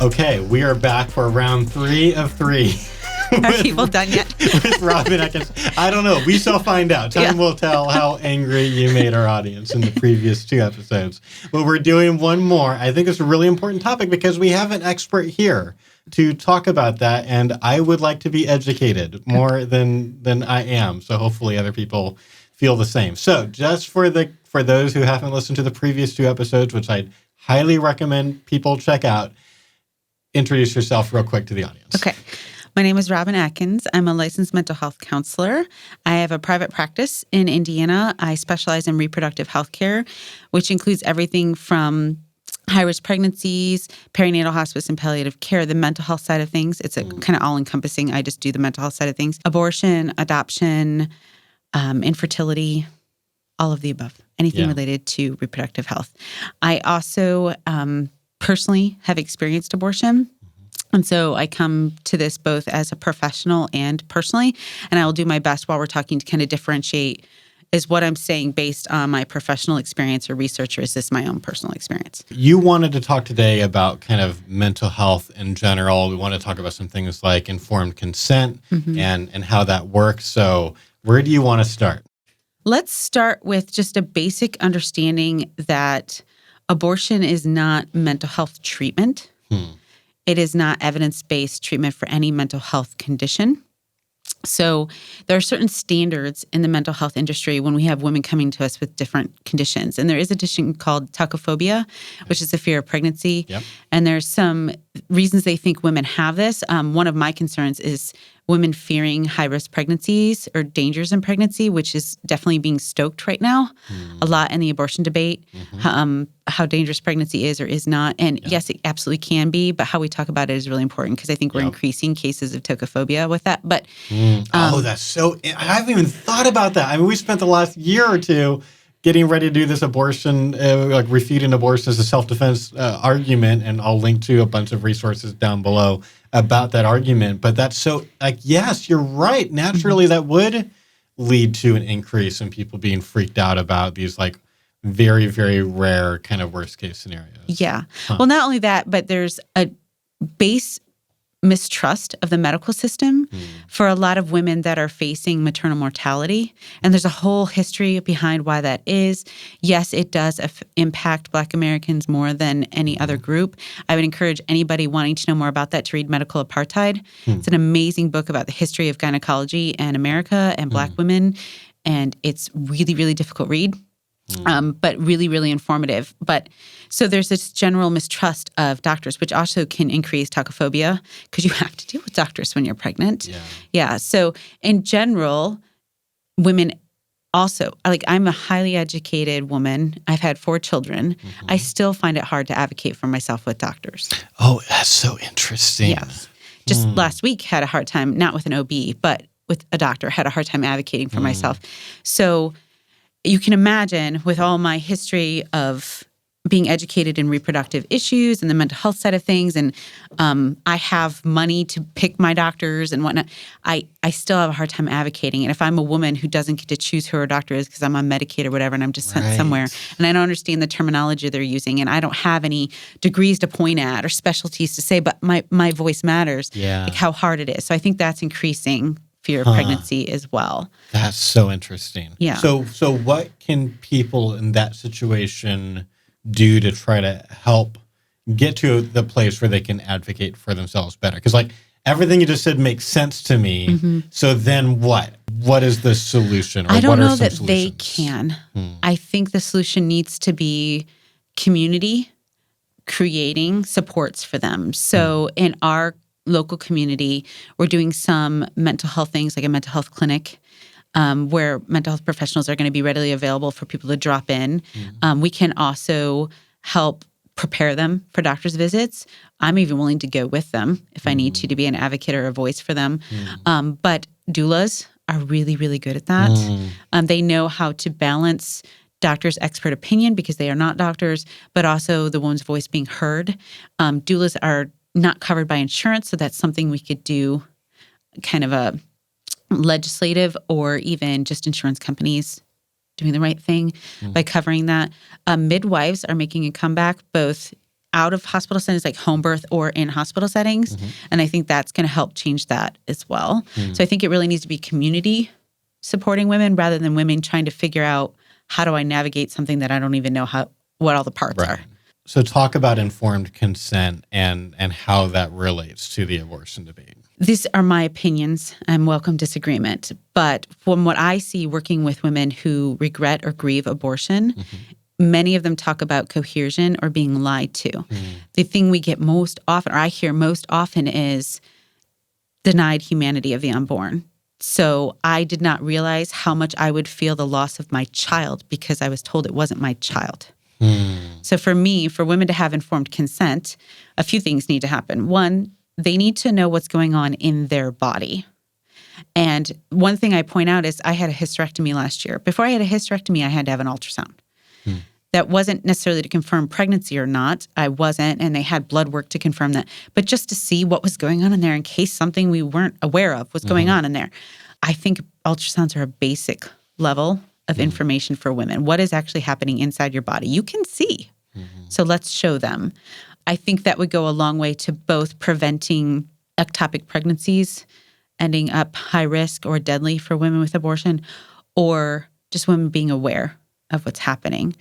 Okay, we are back for round 3 of 3. Are people done yet? With Robin Atkins. I don't know. We shall find out. Time will tell how angry you made our audience in the previous 2 episodes. But we're doing one more. I think it's a really important topic because we have an expert here to talk about that, and I would like to be educated more than I am. So hopefully other people feel the same. So just for those who haven't listened to the previous 2 episodes, which I'd highly recommend people check out, introduce yourself real quick to the audience. Okay. My name is Robin Atkins. I'm a licensed mental health counselor. I have a private practice in Indiana. I specialize in reproductive health care, which includes everything from high-risk pregnancies, perinatal hospice, and palliative care, the mental health side of things. It's a kind of all-encompassing. I just do the mental health side of things. Abortion, adoption, infertility, all of the above. Anything related to reproductive health. I also personally have experienced abortion. And so I come to this both as a professional and personally, and I will do my best while we're talking to kind of differentiate, is what I'm saying based on my professional experience or research, or is this my own personal experience? You wanted to talk today about kind of mental health in general. We want to talk about some things like informed consent and how that works. So where do you want to start? Let's start with just a basic understanding that abortion is not mental health treatment. It is not evidence-based treatment for any mental health condition. So there are certain standards in the mental health industry when we have women coming to us with different conditions. And there is a condition called tokophobia, which is the fear of pregnancy. Yep. And there's some reasons they think women have this. One of my concerns is women fearing high-risk pregnancies or dangers in pregnancy, which is definitely being stoked right now a lot in the abortion debate, how dangerous pregnancy is or is not. And yes, it absolutely can be, but how we talk about it is really important because I think we're increasing cases of tokophobia with that. But that's so, I haven't even thought about that. I mean, we spent the last year or 2 getting ready to do this abortion, like refuting abortion as a self-defense argument, and I'll link to a bunch of resources down below about that argument. But that's so, like, yes, you're right. Naturally, that would lead to an increase in people being freaked out about these, like, very, very rare kind of worst-case scenarios. Yeah. Well, not only that, but there's a base mistrust of the medical system for a lot of women that are facing maternal mortality. And there's a whole history behind why that is. Yes, it does impact Black Americans more than any other group. I would encourage anybody wanting to know more about that to read Medical Apartheid. It's an amazing book about the history of gynecology and America and Black women. And it's really, really difficult read. But really, really informative. But so there's this general mistrust of doctors, which also can increase tokophobia because you have to deal with doctors when you're pregnant. Yeah. So in general, women also, like, I'm a highly educated woman. I've had 4 children. I still find it hard to advocate for myself with doctors. Oh, that's so interesting. Yes. Just last week had a hard time, not with an OB, but with a doctor, had a hard time advocating for myself. So you can imagine, with all my history of being educated in reproductive issues and the mental health side of things, and I have money to pick my doctors and whatnot, I still have a hard time advocating. And if I'm a woman who doesn't get to choose who her doctor is because I'm on Medicaid or whatever and I'm just sent somewhere, and I don't understand the terminology they're using, and I don't have any degrees to point at or specialties to say, but my voice matters, like how hard it is. So I think that's increasing fear of pregnancy as well. That's so interesting. Yeah. So what can people in that situation do to try to help get to the place where they can advocate for themselves better? Because, like, everything you just said makes sense to me. So then what? What is the solution? Or I don't what know are some that solutions? they can. I think the solution needs to be community creating supports for them. So in our local community, we're doing some mental health things, like a mental health clinic, where mental health professionals are going to be readily available for people to drop in. We can also help prepare them for doctor's visits. I'm even willing to go with them if I need to be an advocate or a voice for them. But doulas are really, really good at that. They know how to balance doctor's expert opinion because they are not doctors, but also the woman's voice being heard. Doulas are not covered by insurance, so that's something we could do, kind of a legislative or even just insurance companies doing the right thing by covering that. Midwives are making a comeback both out of hospital settings, like home birth or in hospital settings. And I think that's going to help change that as well. So I think it really needs to be community supporting women rather than women trying to figure out, how do I navigate something that I don't even know what all the parts are. So talk about informed consent and how that relates to the abortion debate. These are my opinions. I'm welcome disagreement. But from what I see working with women who regret or grieve abortion, many of them talk about coercion or being lied to. The thing we get most often, or I hear most often, is denied humanity of the unborn. So I did not realize how much I would feel the loss of my child because I was told it wasn't my child. So for me, for women to have informed consent, a few things need to happen. One, they need to know what's going on in their body. And one thing I point out is I had a hysterectomy last year. Before I had a hysterectomy, I had to have an ultrasound. That wasn't necessarily to confirm pregnancy or not. I wasn't, and they had blood work to confirm that. But just to see what was going on in there in case something we weren't aware of was going on in there. I think ultrasounds are a basic level of information for women. What is actually happening inside your body? You can see. So let's show them. I think that would go a long way to both preventing ectopic pregnancies, ending up high risk or deadly for women with abortion, or just women being aware of what's happening.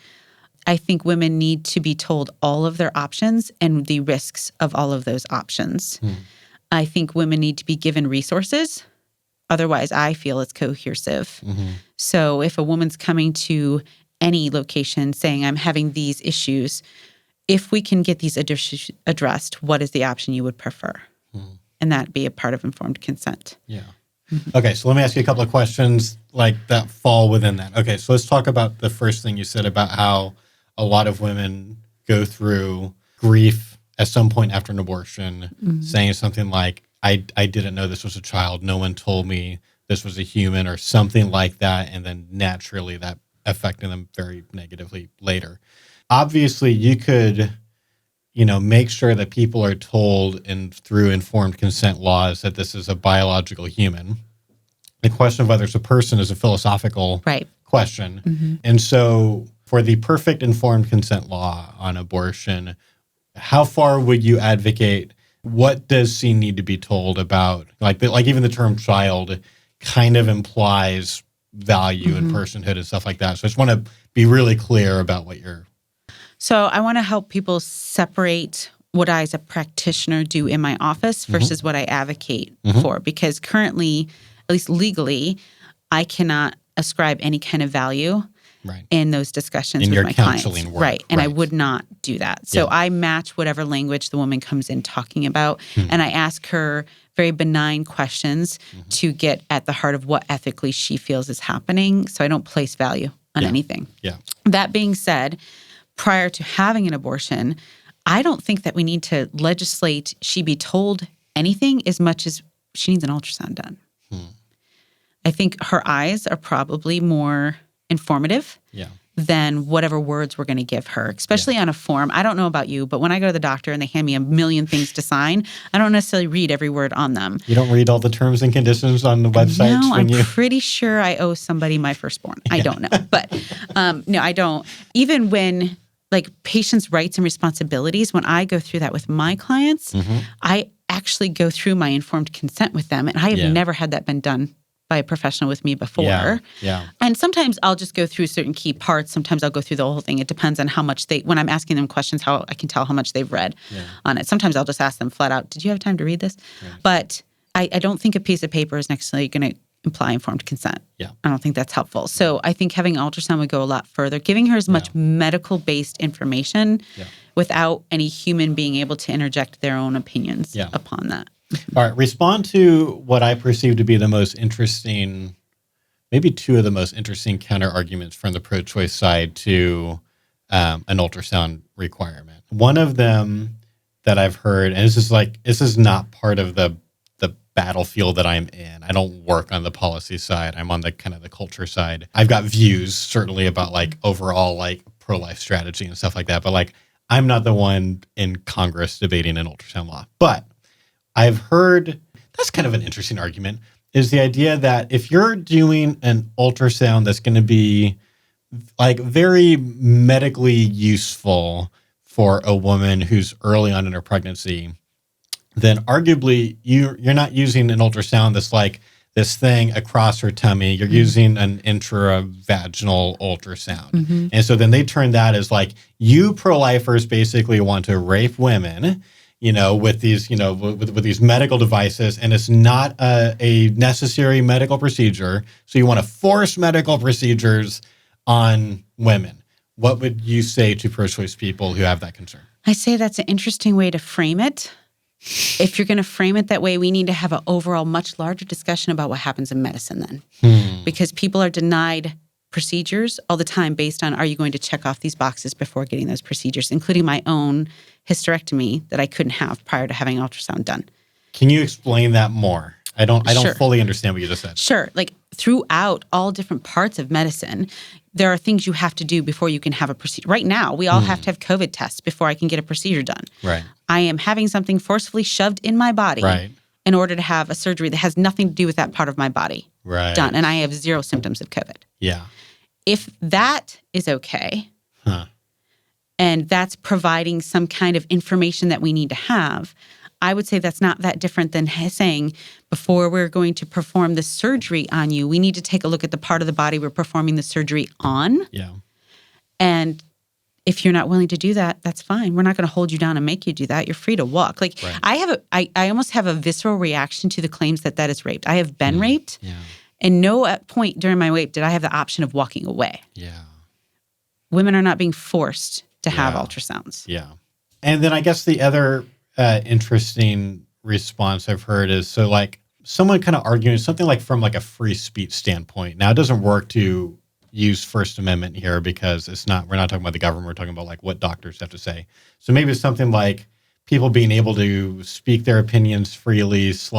I think women need to be told all of their options and the risks of all of those options. I think women need to be given resources. Otherwise, I feel it's coercive. So if a woman's coming to any location saying, I'm having these issues, if we can get these addressed, what is the option you would prefer? And that be a part of informed consent. Okay, so let me ask you a couple of questions like that fall within that. Okay, so let's talk about the first thing you said about how a lot of women go through grief at some point after an abortion, saying something like, I didn't know this was a child. No one told me this was a human, or something like that. And then naturally that affecting them very negatively later. Obviously, you could, make sure that people are told through informed consent laws that this is a biological human. The question of whether it's a person is a philosophical question. And so for the perfect informed consent law on abortion, how far would you advocate? What does she need to be told about? Like even the term child kind of implies value and personhood and stuff like that. So I just want to be really clear about what you're... So I want to help people separate what I as a practitioner do in my office versus what I advocate for. Because currently, at least legally, I cannot ascribe any kind of value in those discussions with my clients. Work. And I would not do that. So I match whatever language the woman comes in talking about, and I ask her very benign questions to get at the heart of what ethically she feels is happening. So I don't place value on anything. That being said, prior to having an abortion, I don't think that we need to legislate she be told anything as much as she needs an ultrasound done. I think her eyes are probably more informative than whatever words we're going to give her, especially on a form. I don't know about you, but when I go to the doctor and they hand me a million things to sign, I don't necessarily read every word on them. You don't read all the terms and conditions on the websites? No, I'm pretty sure I owe somebody my firstborn. I don't know. But no, I don't. Even when patients' rights and responsibilities, when I go through that with my clients, I actually go through my informed consent with them. And I have never had that been done by a professional with me before. And sometimes I'll just go through certain key parts. Sometimes I'll go through the whole thing. It depends on how much when I'm asking them questions, how I can tell how much they've read on it. Sometimes I'll just ask them flat out, did you have time to read this? But I don't think a piece of paper is necessarily going to imply informed consent. I don't think that's helpful. So I think having ultrasound would go a lot further, giving her as much medical-based information without any human being able to interject their own opinions upon that. All right. Respond to what I perceive to be the most interesting, maybe two of the most interesting counter arguments from the pro-choice side to an ultrasound requirement. One of them that I've heard, and this is not part of the battlefield that I'm in. I don't work on the policy side. I'm on the kind of the culture side. I've got views certainly about overall pro-life strategy and stuff like that, but I'm not the one in Congress debating an ultrasound law. But I've heard, that's kind of an interesting argument, is the idea that if you're doing an ultrasound that's going to be very medically useful for a woman who's early on in her pregnancy, then arguably you're not using an ultrasound that's like this thing across her tummy. You're using an intravaginal ultrasound. And so then they turn that as like, you pro-lifers basically want to rape women, with these, with these medical devices, and it's not a necessary medical procedure. So you want to force medical procedures on women. What would you say to pro-choice people who have that concern? I say that's an interesting way to frame it. If you're going to frame it that way, we need to have an overall much larger discussion about what happens in medicine then. Because people are denied procedures all the time based on, are you going to check off these boxes before getting those procedures, including my own hysterectomy that I couldn't have prior to having ultrasound done. Can you explain that more? I don't Sure. fully understand what you just said. Sure. Like throughout all different parts of medicine, there are things you have to do before you can have a procedure. Right now, we all have to have COVID tests before I can get a procedure done. Right. I am having something forcefully shoved in my body in order to have a surgery that has nothing to do with that part of my body done. And I have zero symptoms of COVID. Yeah. If that is okay, and that's providing some kind of information that we need to have, I would say that's not that different than saying, before we're going to perform the surgery on you, we need to take a look at the part of the body we're performing the surgery on. Yeah. And if you're not willing to do that, that's fine. We're not going to hold you down and make you do that. You're free to walk. Like I almost have a visceral reaction to the claims that is raped. I have been raped. Yeah. And no point during my rape did I have the option of walking away. Yeah. Women are not being forced to have ultrasounds. Yeah. And then I guess the other interesting response I've heard is, so like someone kind of arguing something like from like a free speech standpoint. Now it doesn't work to use First Amendment here because we're not talking about the government. We're talking about like what doctors have to say. So maybe it's something like people being able to speak their opinions freely /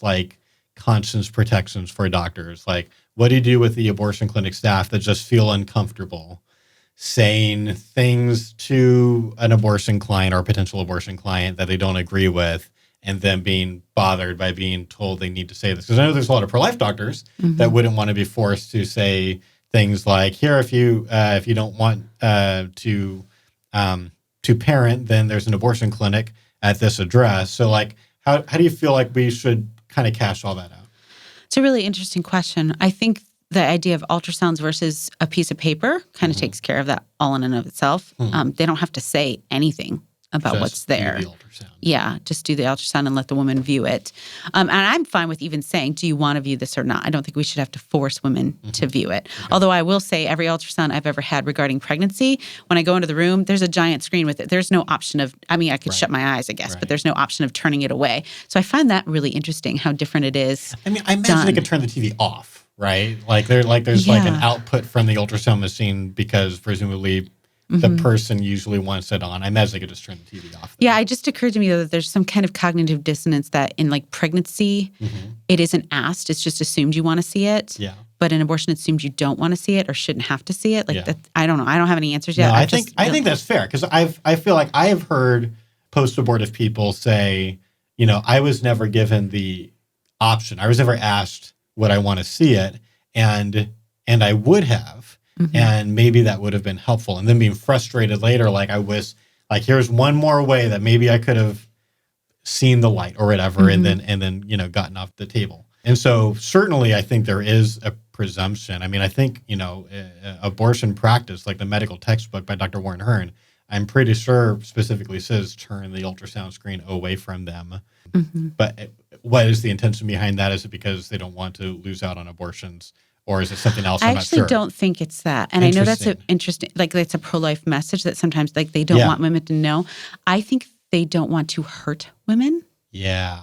like conscience protections for doctors. Like, what do you do with the abortion clinic staff that just feel uncomfortable saying things to an abortion client or a potential abortion client that they don't agree with, and then being bothered by being told they need to say this? Because I know there's a lot of pro-life doctors that wouldn't want to be forced to say things like, here, if you don't want to parent, then there's an abortion clinic at this address. So like, how do you feel like we should kind of cash all that out? It's a really interesting question. I think the idea of ultrasounds versus a piece of paper kind of takes care of that all in and of itself. They don't have to say anything about Just what's there. do the ultrasound. Yeah, just do the ultrasound and let the woman view it. And I'm fine with even saying, do you want to view this or not? I don't think we should have to force women to view it. Okay. Although I will say every ultrasound I've ever had regarding pregnancy, when I go into the room, there's a giant screen with it. There's no option of, I could shut my eyes, I guess, but there's no option of turning it away. So I find that really interesting how different it is. I imagine they could turn the TV off, right? Like there's like an output from the ultrasound machine because presumably the person usually wants it on. I imagine they could just turn the TV off. Yeah, it just occurred to me, though, that there's some kind of cognitive dissonance that in like pregnancy, it isn't asked. It's just assumed you want to see it. Yeah. But in abortion, it's assumed you don't want to see it or shouldn't have to see it. Like that, I don't know. I don't have any answers yet. No, I think that's fair because I feel like I have heard post-abortive people say, I was never given the option. I was never asked would I want to see it, and I would have. And maybe that would have been helpful. And then being frustrated later, like I was like, here's one more way that maybe I could have seen the light or whatever, and then gotten off the table. And so certainly I think there is a presumption. I think, abortion practice, like the medical textbook by Dr. Warren Hearn, I'm pretty sure specifically says turn the ultrasound screen away from them. But what is the intention behind that? Is it because they don't want to lose out on abortions? Or is it something else? I actually don't think it's that. And I know that's an interesting, like it's a pro-life message that sometimes like they don't want women to know. I think they don't want to hurt women. Yeah.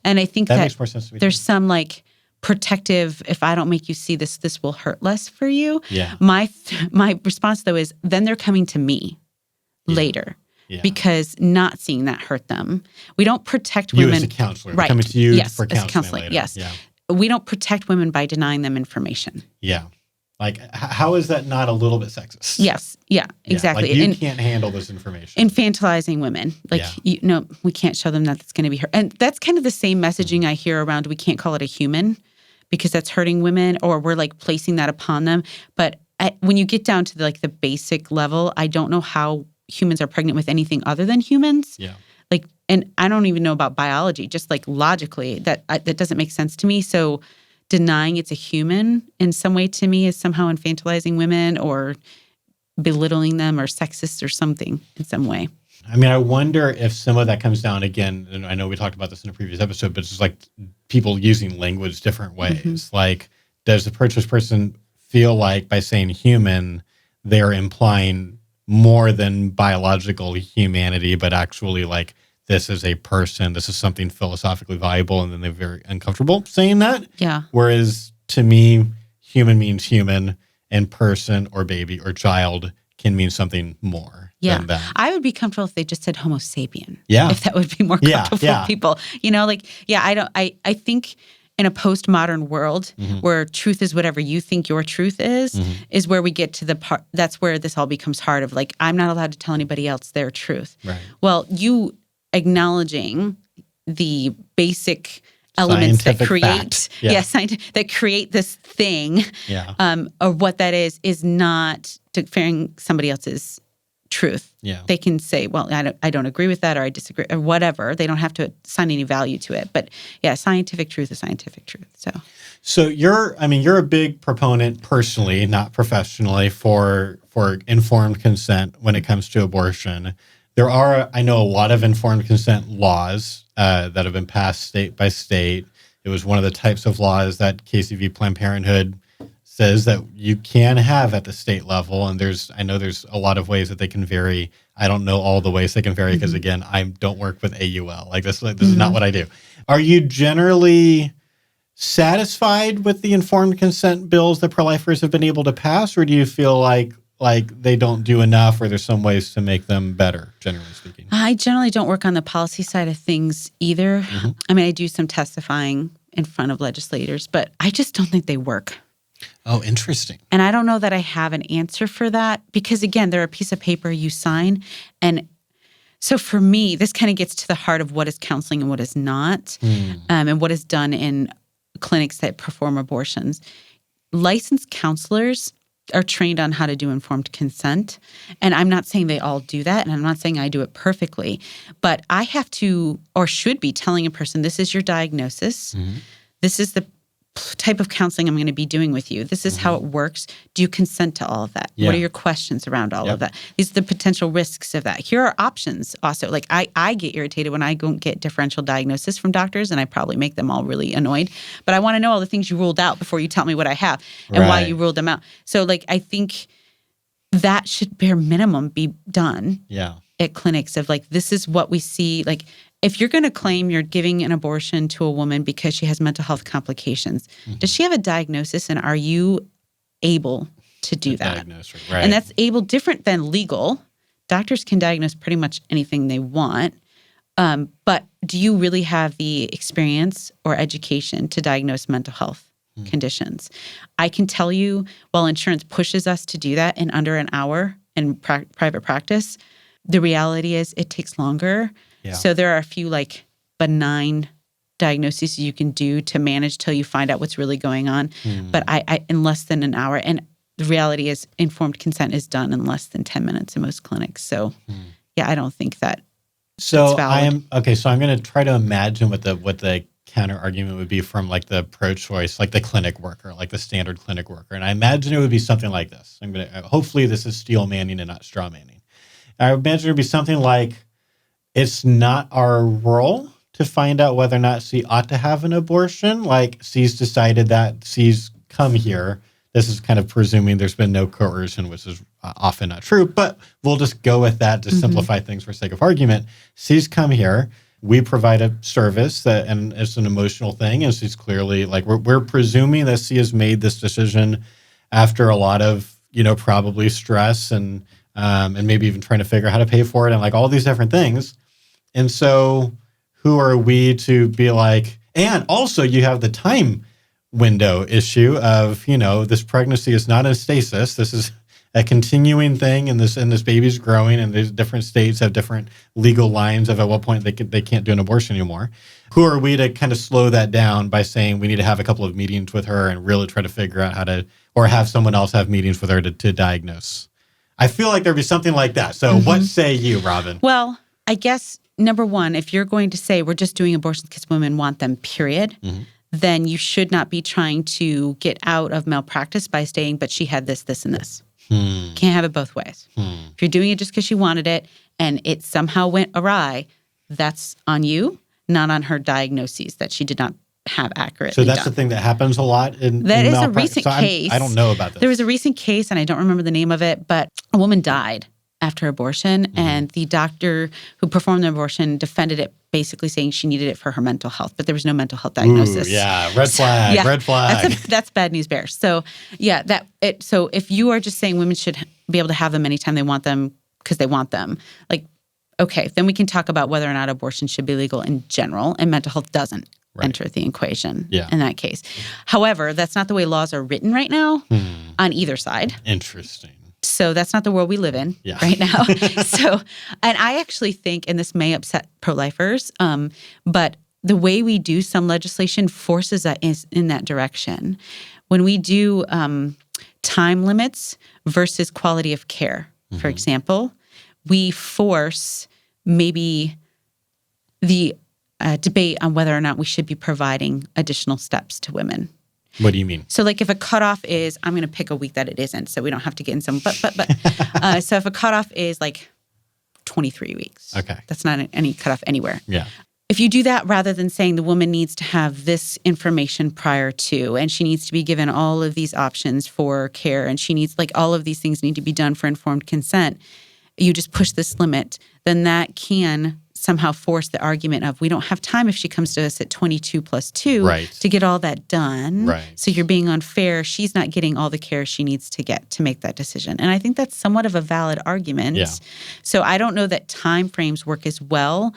And I think that makes more sense to me. There's some like protective, if I don't make you see this, this will hurt less for you. Yeah. My response though is then they're coming to me later. Yeah. Because not seeing that hurt them. We don't protect women. You as a counselor. Right. Coming to you for counseling. As a counselor, later. Yes. Yeah. We don't protect women by denying them information. Yeah. Like, how is that not a little bit sexist? Yes. Yeah, exactly. Like you can't handle this information. Infantilizing women. Like, we can't show them that it's going to be hurt. And that's kind of the same messaging I hear around we can't call it a human because that's hurting women or we're like placing that upon them. But when you get down to the basic level, I don't know how humans are pregnant with anything other than humans. Yeah. Like, and I don't even know about biology, just like logically, that doesn't make sense to me. So denying it's a human in some way to me is somehow infantilizing women or belittling them or sexist or something in some way. I mean, I wonder if some of that comes down again, and I know we talked about this in a previous episode, but it's just like people using language different ways. Mm-hmm. Like, does the purchase person feel like by saying human, they're implying more than biological humanity, but actually like this is a person, this is something philosophically valuable, and then they're very uncomfortable saying that? Yeah. Whereas to me, human means human, and person or baby or child can mean something more than that. I would be comfortable if they just said Homo sapien. Yeah. If that would be more comfortable for people. You know, like, I think in a postmodern world where truth is whatever you think your truth is where we get to the part, that's where this all becomes hard of like, I'm not allowed to tell anybody else their truth. Right. Well, you acknowledging the basic elements that create, that create this thing, or what that is not declaring somebody else's truth. Yeah. They can say, well, I don't agree with that, or I disagree, or whatever. They don't have to assign any value to it. But yeah, scientific truth is scientific truth. So you're a big proponent personally, not professionally, for informed consent when it comes to abortion. There are, I know, a lot of informed consent laws that have been passed state by state. It was one of the types of laws that KCV Planned Parenthood says that you can have at the state level. And I know there's a lot of ways that they can vary. I don't know all the ways they can vary because, again, I don't work with AUL. Like this is not what I do. Are you generally satisfied with the informed consent bills that pro-lifers have been able to pass, or do you feel like they don't do enough, or there's some ways to make them better, generally speaking? I generally don't work on the policy side of things either. I mean, I do some testifying in front of legislators, but I just don't think they work. Oh, interesting. And I don't know that I have an answer for that because, again, they're a piece of paper you sign. And so for me, this kind of gets to the heart of what is counseling and what is not, and what is done in clinics that perform abortions. Licensed counselors are trained on how to do informed consent. And I'm not saying they all do that, and I'm not saying I do it perfectly, but I have to, or should be, telling a person, this is your diagnosis. This is the type of counseling I'm going to be doing with you. This is how it works. Do you consent to all of that? Yeah. What are your questions around all of that? These are the potential risks of that. Here are options also. Like I get irritated when I don't get differential diagnosis from doctors, and I probably make them all really annoyed. But I want to know all the things you ruled out before you tell me what I have and why you ruled them out. So like I think that should bare minimum be done at clinics of like, this is what we see. Like if you're going to claim you're giving an abortion to a woman because she has mental health complications, does she have a diagnosis, and are you able to do that? And that's different than legal. Doctors can diagnose pretty much anything they want. But do you really have the experience or education to diagnose mental health conditions? I can tell you, while insurance pushes us to do that in under an hour in private practice, the reality is it takes longer. So there are a few like benign diagnoses you can do to manage till you find out what's really going on. But I in less than an hour. And the reality is informed consent is done in less than 10 minutes in most clinics. So I don't think that So I'm going to try to imagine what the counter argument would be from like the pro-choice, like the clinic worker, like the standard clinic worker. And I imagine it would be something like this. Hopefully this is steel manning and not straw manning. I imagine it would be something like, it's not our role to find out whether or not she ought to have an abortion. Like she's decided that she's come here. This is kind of presuming there's been no coercion, which is often not true, but we'll just go with that to simplify things for sake of argument. She's come here. We provide a service and it's an emotional thing. And she's clearly like, we're presuming that she has made this decision after a lot of, probably stress and maybe even trying to figure out how to pay for it and like all these different things. And so who are we to be like, and also you have the time window issue of, this pregnancy is not in stasis. This is a continuing thing, and this baby's growing, and there's different states have different legal lines of at what point they can't do an abortion anymore. Who are we to kind of slow that down by saying we need to have a couple of meetings with her and really try to figure out how to, or have someone else have meetings with her to diagnose I feel like there'd be something like that. So what say you, Robin? Well, I guess, number one, if you're going to say we're just doing abortions because women want them, period, then you should not be trying to get out of malpractice by saying, but she had this, this, and this. Can't have it both ways. If you're doing it just because she wanted it and it somehow went awry, that's on you, not on her diagnoses that she did not have accurately So that's done. the thing that happens a lot in That is a malpractice. recent So case. I don't know about this. There was a recent case, and I don't remember the name of it, but a woman died after abortion, and the doctor who performed the abortion defended it, basically saying she needed it for her mental health, but there was no mental health diagnosis. Ooh, yeah, red flag, red flag. That's bad news bears. So yeah, so if you are just saying women should be able to have them anytime they want them because they want them, like, okay, then we can talk about whether or not abortion should be legal in general, and mental health doesn't enter the equation in that case. However, that's not the way laws are written right now on either side. Interesting. So that's not the world we live in right now. So, and I actually think, and this may upset pro-lifers, but the way we do some legislation forces us in that direction. When we do time limits versus quality of care, for example, we force maybe the debate on whether or not we should be providing additional steps to women. What do you mean? So like if a cutoff is, I'm going to pick a week that it isn't, so we don't have to get in some, but. So if a cutoff is like 23 weeks. Okay. That's not any cutoff anywhere. Yeah. If you do that rather than saying the woman needs to have this information prior to, and she needs to be given all of these options for care, and she needs, like, all of these things need to be done for informed consent, you just push this limit, then that can somehow force the argument of we don't have time if she comes to us at 22 plus 2 to get all that done. Right. So you're being unfair. She's not getting all the care she needs to get to make that decision. And I think that's somewhat of a valid argument. Yeah. So I don't know that time frames work as well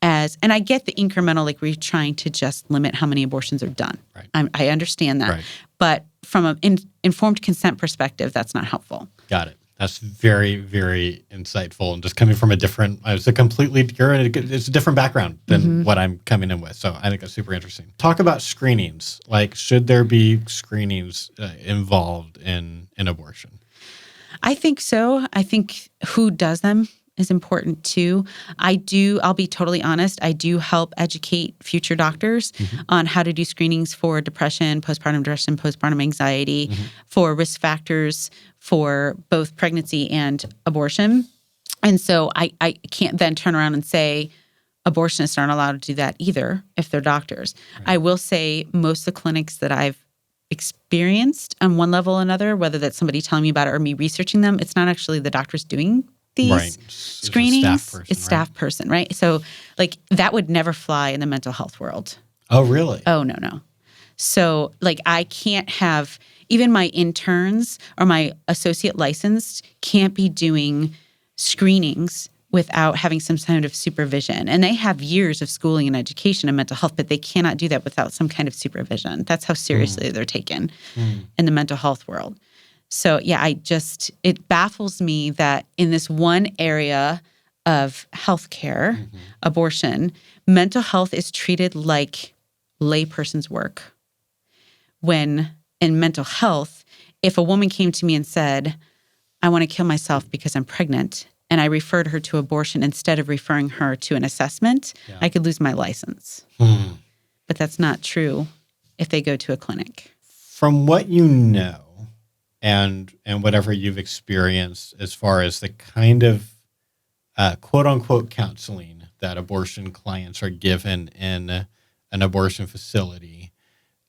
as, and I get the incremental, like we're trying to just limit how many abortions are done. Right. I understand that. Right. But from an informed consent perspective, that's not helpful. Got it. That's very, very insightful, and just coming from it's a different background than what I'm coming in with. So I think that's super interesting. Talk about screenings. Like, should there be screenings involved in abortion? I think so. I think who does them is important too. I'll be totally honest, I do help educate future doctors on how to do screenings for depression, postpartum anxiety, for risk factors for both pregnancy and abortion. And so I can't then turn around and say abortionists aren't allowed to do that either if they're doctors. Right. I will say most of the clinics that I've experienced on one level or another, whether that's somebody telling me about it or me researching them, it's not actually the doctors doing these screenings. It's staff person, right? So like that would never fly in the mental health world. Oh, really? Oh, no. So like I can't have, even my interns or my associate licensed can't be doing screenings without having some kind of supervision. And they have years of schooling and education in mental health, but they cannot do that without some kind of supervision. That's how seriously they're taken in the mental health world. So yeah, it baffles me that in this one area of healthcare, abortion, mental health is treated like layperson's work. When in mental health, if a woman came to me and said, I want to kill myself because I'm pregnant, and I referred her to abortion instead of referring her to an assessment, I could lose my license. But that's not true if they go to a clinic. From what you know, and whatever you've experienced as far as the kind of quote-unquote counseling that abortion clients are given in an abortion facility,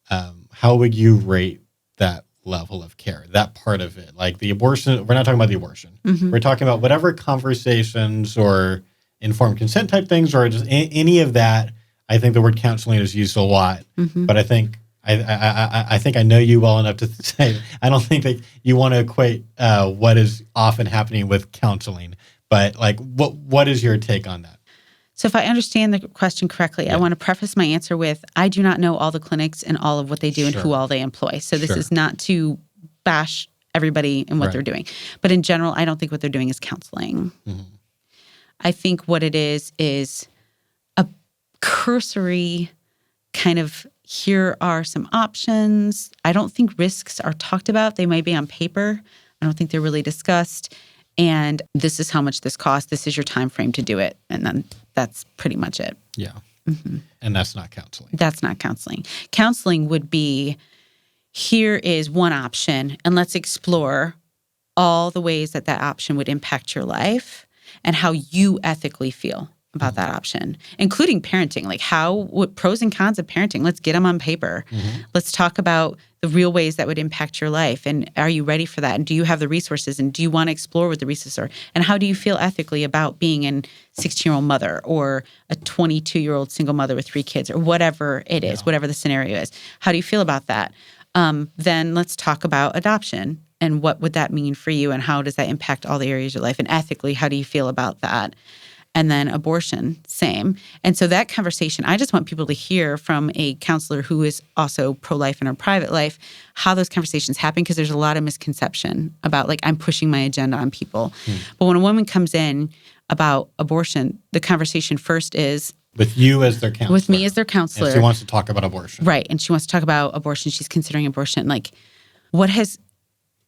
how would you rate that level of care, that part of it? Like the abortion, we're not talking about the abortion. We're talking about whatever conversations or informed consent type things or just any of that. I think the word counseling is used a lot, but I think I know you well enough to say I don't think that you want to equate what is often happening with counseling. But like, what is your take on that? So if I understand the question correctly, I want to preface my answer with, I do not know all the clinics and all of what they do and who all they employ. So this is not to bash everybody and what they're doing. But in general, I don't think what they're doing is counseling. I think what it is a cursory kind of, here are some options. I don't think risks are talked about. They might be on paper. I don't think they're really discussed. and this is how much this costs. This is your time frame to do it. And then that's pretty much it. Yeah. And that's not counseling. That's not counseling. Counseling would be, here is one option, and let's explore all the ways that that option would impact your life and how you ethically feel about that option, including parenting. Like what pros and cons of parenting, let's get them on paper. Let's talk about the real ways that would impact your life. And are you ready for that? And do you have the resources? And do you want to explore what the resources are? And how do you feel ethically about being a 16-year-old mother or a 22-year-old single mother with 3 kids or whatever it is, whatever the scenario is? How do you feel about that? Then let's talk about adoption and what would that mean for you and how does that impact all the areas of your life? And ethically, how do you feel about that? And then abortion, same. And so that conversation, I just want people to hear from a counselor who is also pro-life in her private life, how those conversations happen, because there's a lot of misconception about like, I'm pushing my agenda on people. But when a woman comes in about abortion, the conversation first is, with you as their counselor. With me as their counselor. And she wants to talk about abortion. Right. And she wants to talk about abortion. She's considering abortion. Like, what has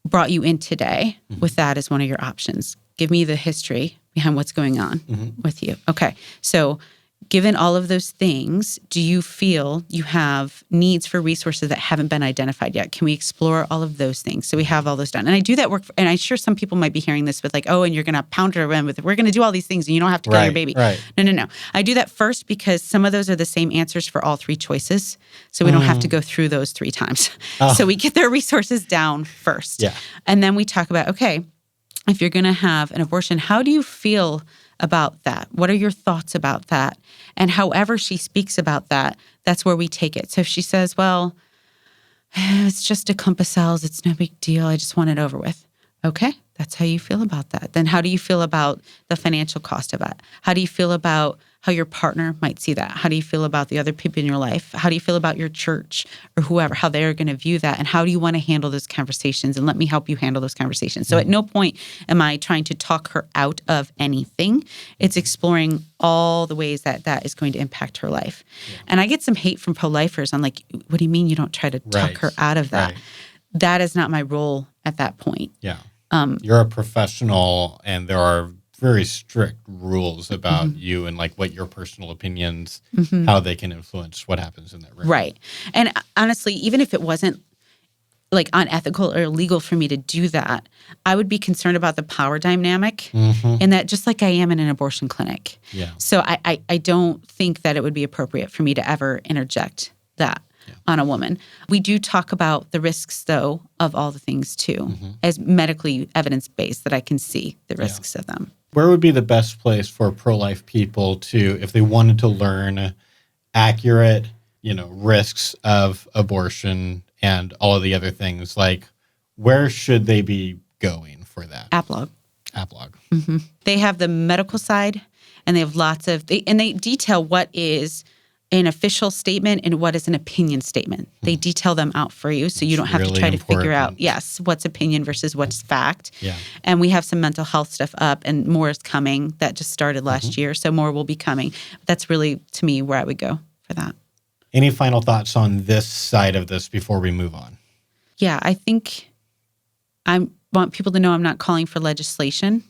brought you in today with that as one of your options? Give me the history behind what's going on with you. Okay. So given all of those things, do you feel you have needs for resources that haven't been identified yet? Can we explore all of those things? So we have all those done. And I do that work, and I'm sure some people might be hearing this with like, oh, and you're going to pound her around with, we're going to do all these things and you don't have to kill your baby. Right. No. I do that first because some of those are the same answers for all 3 choices. So we don't have to go through those 3 times. So we get their resources down first. Yeah. And then we talk about, okay, if you're going to have an abortion, how do you feel about that? What are your thoughts about that? And however she speaks about that, that's where we take it. So if she says, well, it's just a clump of cells, it's no big deal, I just want it over with. Okay, that's how you feel about that. Then how do you feel about the financial cost of it? How do you feel about how your partner might see that? How do you feel about the other people in your life? How do you feel about your church or whoever, how they're going to view that? And how do you want to handle those conversations? And let me help you handle those conversations. So at no point am I trying to talk her out of anything. It's exploring all the ways that that is going to impact her life. Yeah. And I get some hate from pro-lifers. I'm like, what do you mean you don't try to talk her out of that? Right. That is not my role at that point. Yeah. You're a professional, and there are very strict rules about you and like what your personal opinions, how they can influence what happens in that room. Right. And honestly, even if it wasn't like unethical or illegal for me to do that, I would be concerned about the power dynamic in that, just like I am in an abortion clinic. Yeah. So I don't think that it would be appropriate for me to ever interject that on a woman. We do talk about the risks, though, of all the things, too, as medically evidence-based, that I can see the risks of them. Where would be the best place for pro-life people to, if they wanted to learn accurate, risks of abortion and all of the other things, like where should they be going for that? AAPLOG. AAPLOG. They have the medical side, and they have lots of, they detail what is an official statement and what is an opinion statement. They detail them out for you, so you don't have to try to figure out, what's opinion versus what's fact. Yeah. And we have some mental health stuff up, and more is coming. That just started last year, so more will be coming. That's really, to me, where I would go for that. Any final thoughts on this side of this before we move on? Yeah, I think I want people to know I'm not calling for legislation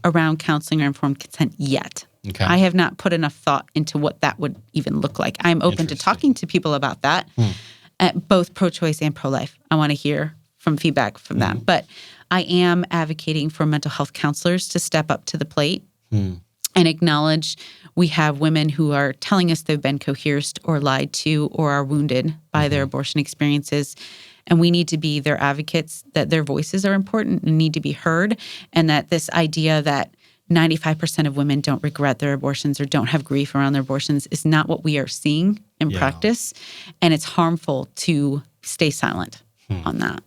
around counseling or informed consent yet. Okay. I have not put enough thought into what that would even look like. I'm open to talking to people about that, at both pro-choice and pro-life. I want to hear from feedback from that. But I am advocating for mental health counselors to step up to the plate and acknowledge we have women who are telling us they've been coerced or lied to or are wounded by their abortion experiences. And we need to be their advocates, that their voices are important and need to be heard, and that this idea that 95% of women don't regret their abortions or don't have grief around their abortions is not what we are seeing in practice. And it's harmful to stay silent on that.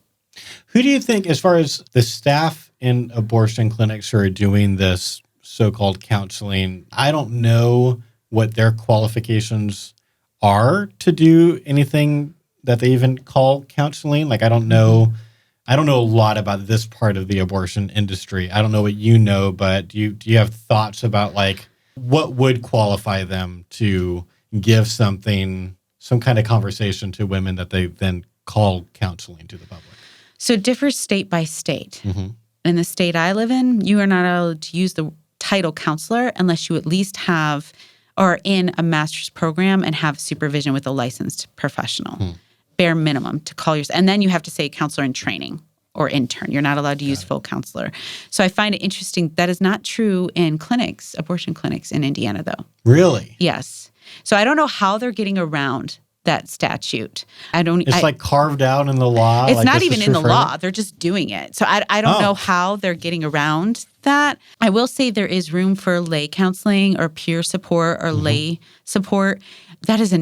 Who do you think, as far as the staff in abortion clinics who are doing this so-called counseling, I don't know what their qualifications are to do anything that they even call counseling. Like, I don't know a lot about this part of the abortion industry. I don't know what you know, but do you have thoughts about like what would qualify them to give some kind of conversation to women that they then call counseling to the public? So it differs state by state. in the state I live in, you are not allowed to use the title counselor unless you at least have or in a master's program and have supervision with a licensed professional. Bare minimum to call yourself. And then you have to say counselor in training or intern. You're not allowed to use full counselor. So I find it interesting. That is not true in clinics, abortion clinics in Indiana, though. Really? Yes. So I don't know how they're getting around that statute. It's like carved out in the law? It's like not even in the law. further? They're just doing it. So I don't know how they're getting around that. I will say there is room for lay counseling or peer support or lay support. That is a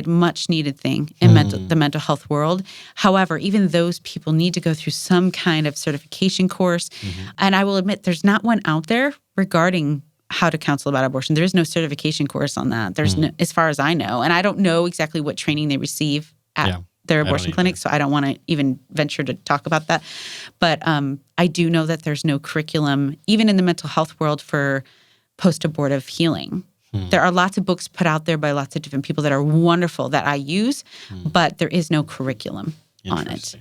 much needed thing in the mental health world. However, even those people need to go through some kind of certification course. And I will admit there's not one out there regarding how to counsel about abortion. There is no certification course on that. There's no, as far as I know. And I don't know exactly what training they receive at their abortion clinic, so I don't want to even venture to talk about that. But I do know that there's no curriculum, even in the mental health world, for post-abortive healing. There are lots of books put out there by lots of different people that are wonderful that I use, but there is no curriculum on it.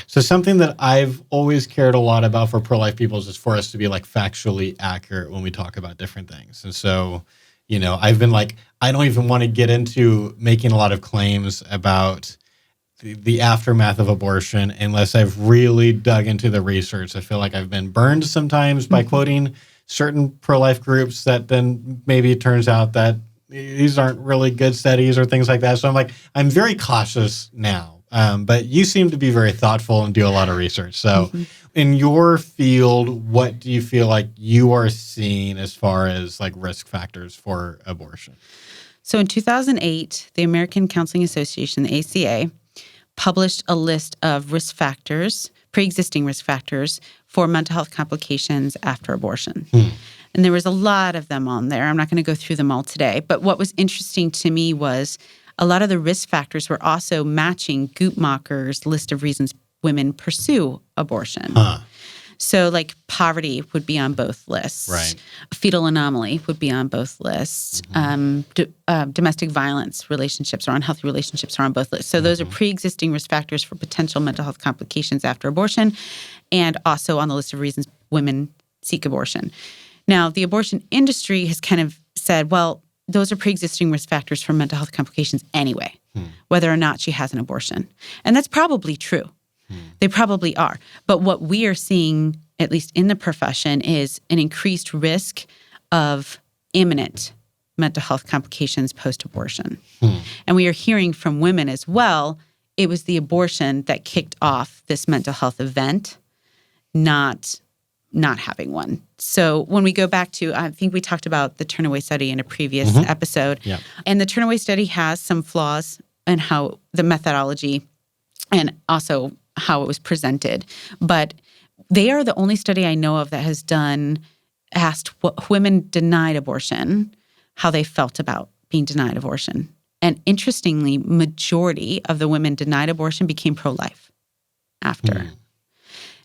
So something that I've always cared a lot about for pro-life people is for us to be like factually accurate when we talk about different things. And so, you know, I've been like, I don't even want to get into making a lot of claims about the aftermath of abortion unless I've really dug into the research. I feel like I've been burned sometimes by quoting certain pro-life groups that then maybe it turns out that these aren't really good studies or things like that. So I'm like, I'm very cautious now. But you seem to be very thoughtful and do a lot of research. So in your field, what do you feel like you are seeing as far as like risk factors for abortion? So in 2008, the American Counseling Association, the ACA, published a list of risk factors, pre-existing risk factors for mental health complications after abortion. And there was a lot of them on there. I'm not going to go through them all today. But what was interesting to me was a lot of the risk factors were also matching Guttmacher's list of reasons women pursue abortion. So like poverty would be on both lists. Right. Fetal anomaly would be on both lists. Domestic violence relationships or unhealthy relationships are on both lists. So those are pre-existing risk factors for potential mental health complications after abortion and also on the list of reasons women seek abortion. Now, the abortion industry has kind of said, well, those are pre-existing risk factors for mental health complications anyway, whether or not she has an abortion. And that's probably true. They probably are. But what we are seeing, at least in the profession, is an increased risk of imminent mental health complications post-abortion. And we are hearing from women as well, it was the abortion that kicked off this mental health event, not having one. So when we go back to, I think we talked about the Turnaway Study in a previous episode. And the Turnaway Study has some flaws in how the methodology and also how it was presented. But they are the only study I know of that has asked what women denied abortion, how they felt about being denied abortion. And interestingly, majority of the women denied abortion became pro-life after.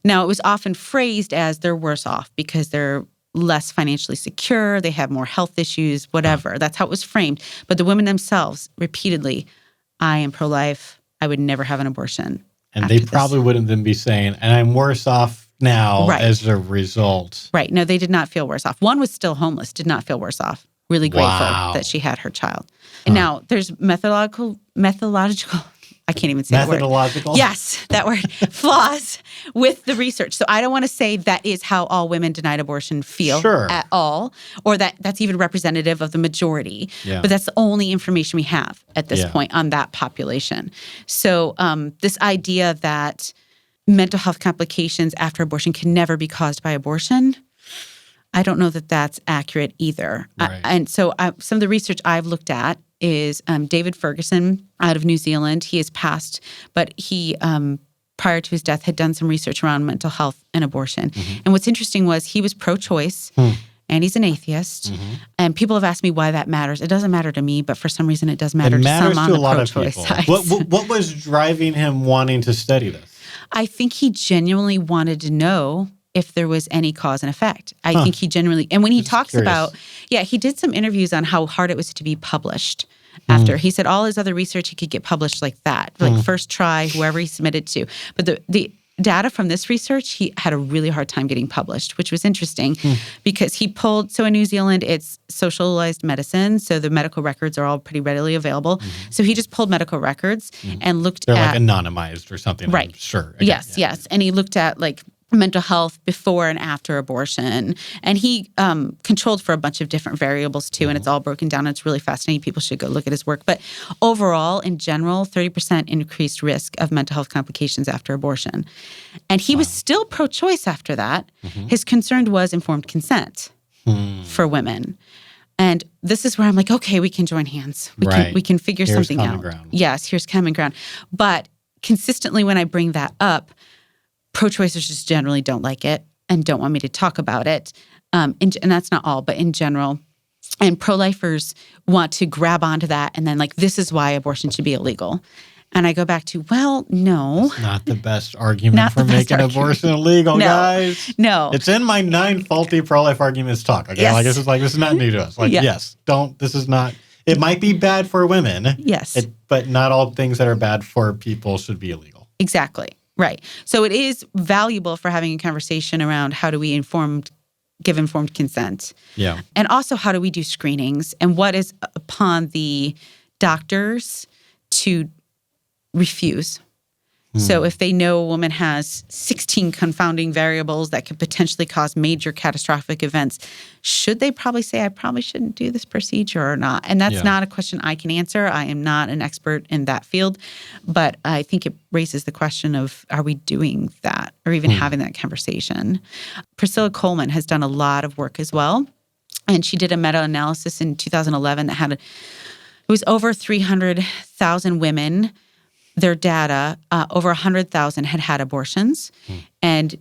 Now, it was often phrased as they're worse off because they're less financially secure, they have more health issues, whatever. That's how it was framed. But the women themselves, repeatedly, I am pro-life, I would never have an abortion. And they probably wouldn't then be saying, and I'm worse off now as a result. Right. No, they did not feel worse off. One was still homeless, did not feel worse off. Really grateful that she had her child. And now there's methodological, I can't even say methodological? That word. Yes, that word. Flaws with the research. So I don't want to say that is how all women denied abortion feel at all, or that's even representative of the majority. But that's the only information we have at this point on that population. So this idea that mental health complications after abortion can never be caused by abortion, I don't know that that's accurate either. And so some of the research I've looked at is David Ferguson out of New Zealand. He has passed, but he, prior to his death, had done some research around mental health and abortion. And what's interesting was he was pro-choice, and he's an atheist. And people have asked me why that matters. It doesn't matter to me, but for some reason it does matter to some on the pro-choice side. What was driving him wanting to study this? I think he genuinely wanted to know if there was any cause and effect. I think he genuinely, and when he talks about, he did some interviews on how hard it was to be published after. He said all his other research, he could get published like that, like first try, whoever he submitted to. But the data from this research, he had a really hard time getting published, which was interesting because he pulled, so in New Zealand, it's socialized medicine. So the medical records are all pretty readily available. So he just pulled medical records and looked They're at. like anonymized or something. Right. I'm sure. Okay, Yes. And he looked at like mental health before and after abortion. And he controlled for a bunch of different variables too, and it's all broken down. It's really fascinating. People should go look at his work. But overall, in general, 30% increased risk of mental health complications after abortion. And he was still pro-choice after that. His concern was informed consent for women. And this is where I'm like, okay, we can join hands. We can figure Here's something common out. ground. Yes, here's common ground. But consistently when I bring that up, pro-choicers just generally don't like it and don't want me to talk about it. And that's not all, but in general. And pro-lifers want to grab onto that and then like, this is why abortion should be illegal. And I go back to, well, no. It's not the best argument for making abortion illegal, guys. No. It's in my 9 faulty pro-life arguments talk. Okay, Yes. this is not new to us. Like, yes, this is not, it might be bad for women. Yes. But not all things that are bad for people should be illegal. Exactly. Right. So it is valuable for having a conversation around how do we give informed consent. Yeah. And also how do we do screenings and what is upon the doctors to refuse. So if they know a woman has 16 confounding variables that could potentially cause major catastrophic events, should they probably say, I probably shouldn't do this procedure or not? And that's not a question I can answer. I am not an expert in that field. But I think it raises the question of, are we doing that or even having that conversation? Priscilla Coleman has done a lot of work as well. And she did a meta-analysis in 2011 that it was over 300,000 women. Their data, over 100,000 had abortions. And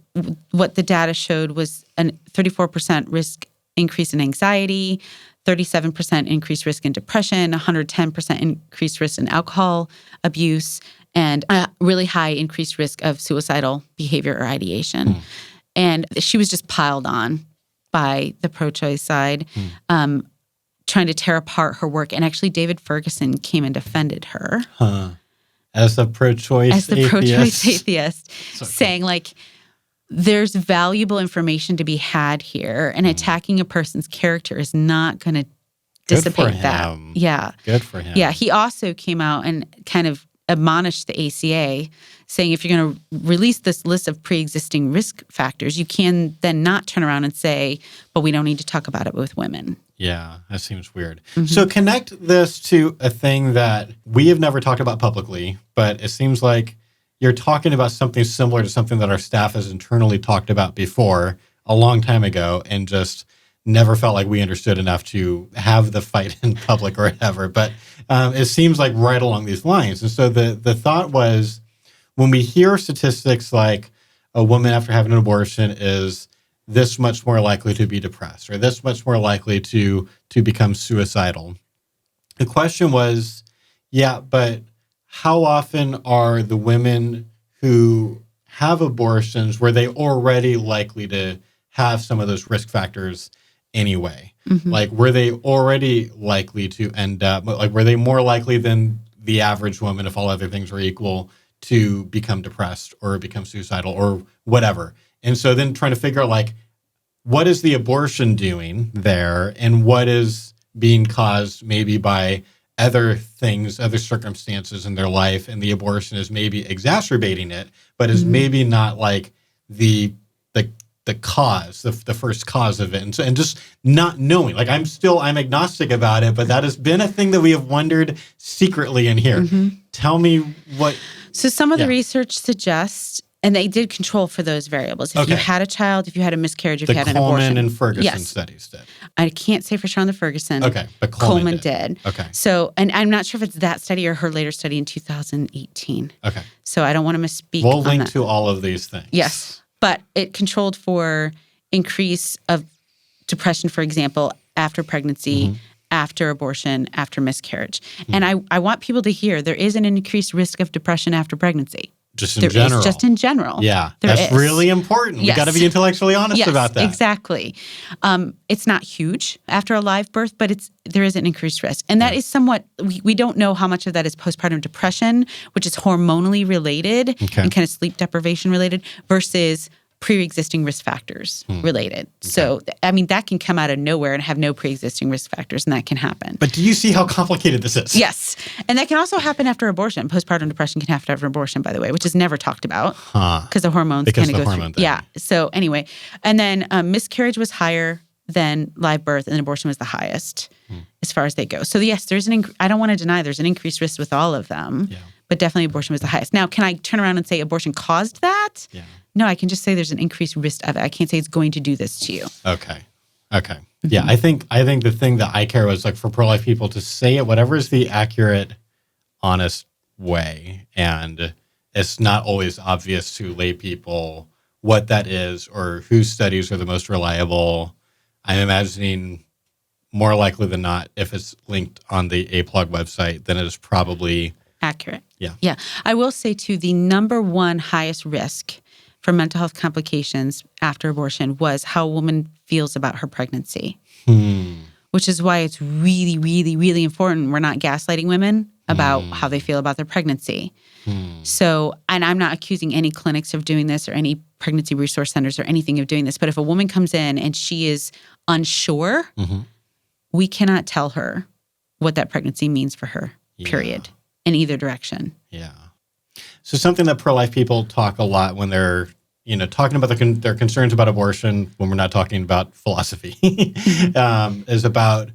what the data showed was a 34% risk increase in anxiety, 37% increased risk in depression, 110% increased risk in alcohol abuse, and a really high increased risk of suicidal behavior or ideation. And she was just piled on by the pro-choice side, trying to tear apart her work. And actually, David Ferguson came and defended her. As a pro-choice atheist, saying like, there's valuable information to be had here, and attacking a person's character is not going to dissipate that. Yeah. Good for him. Yeah. He also came out and kind of admonished the ACA, saying if you're going to release this list of pre-existing risk factors, you can then not turn around and say, but we don't need to talk about it with women. Yeah, that seems weird. So connect this to a thing that we have never talked about publicly, but it seems like you're talking about something similar to something that our staff has internally talked about before a long time ago and just never felt like we understood enough to have the fight in public or whatever. But it seems like right along these lines. And so the thought was, when we hear statistics like a woman after having an abortion is this much more likely to be depressed or this much more likely to become suicidal. The question was, but how often are the women who have abortions, were they already likely to have some of those risk factors anyway? Like, were they already likely to end up, like, were they more likely than the average woman, if all other things were equal, to become depressed or become suicidal or whatever? And so then trying to figure out, like, what is the abortion doing there and what is being caused maybe by other things, other circumstances in their life, and the abortion is maybe exacerbating it, but is maybe not like the cause, the first cause of it. And just not knowing, like I'm agnostic about it, but that has been a thing that we have wondered secretly in here. Tell me what. So some of the research suggests, and they did control for those variables. If you had a child, if you had a miscarriage, if you had an abortion. The Coleman and Ferguson studies did. I can't say for sure on the Ferguson. Okay, but Coleman did. Okay. So, and I'm not sure if it's that study or her later study in 2018. Okay. So I don't want to misspeak We'll on link that. to all of these things. Yes. But it controlled for increase of depression, for example, after pregnancy, after abortion, after miscarriage. And I want people to hear there is an increased risk of depression after pregnancy. Just in general. Just in general. Yeah, There that's is. really important. Yes. We got to be intellectually honest Yes, about that. Exactly. It's not huge after a live birth, but there is an increased risk. And that is somewhat, we don't know how much of that is postpartum depression, which is hormonally related and kind of sleep deprivation related, versus pre-existing risk factors related. So, I mean, that can come out of nowhere and have no pre-existing risk factors, and that can happen. But do you see how complicated this is? Yes. And that can also happen after abortion. Postpartum depression can happen after abortion, by the way, which is never talked about because the hormones kind of go through. Yeah. So anyway, and then miscarriage was higher than live birth, and abortion was the highest as far as they go. So yes, there's I don't want to deny there's an increased risk with all of them, but definitely abortion was the highest. Now, can I turn around and say abortion caused that? Yeah. No, I can just say there's an increased risk of it. I can't say it's going to do this to you. Okay. Yeah, I think the thing that I care was like for pro-life people to say it, whatever is the accurate, honest way. And it's not always obvious to lay people what that is or whose studies are the most reliable. I'm imagining more likely than not, if it's linked on the AAPLOG website, then it is probably accurate. Yeah. I will say too, the number one highest risk for mental health complications after abortion was how a woman feels about her pregnancy, which is why it's really, really, really important we're not gaslighting women about how they feel about their pregnancy. So, and I'm not accusing any clinics of doing this or any pregnancy resource centers or anything of doing this, but if a woman comes in and she is unsure, we cannot tell her what that pregnancy means for her, period, in either direction. Yeah. So something that pro-life people talk a lot when they're, talking about their concerns about abortion, when we're not talking about philosophy, is about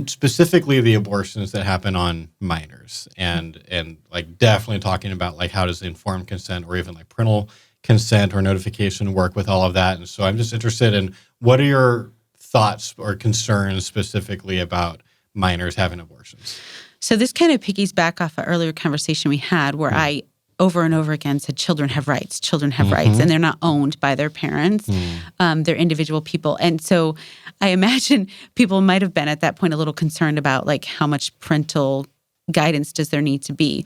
specifically the abortions that happen on minors, and like definitely talking about like how does informed consent or even like parental consent or notification work with all of that. And so I'm just interested in what are your thoughts or concerns specifically about minors having abortions? So this kind of piggies back off an earlier conversation we had where I over and over again said children have rights, and they're not owned by their parents. They're individual people. And so I imagine people might have been at that point a little concerned about like how much parental guidance does there need to be.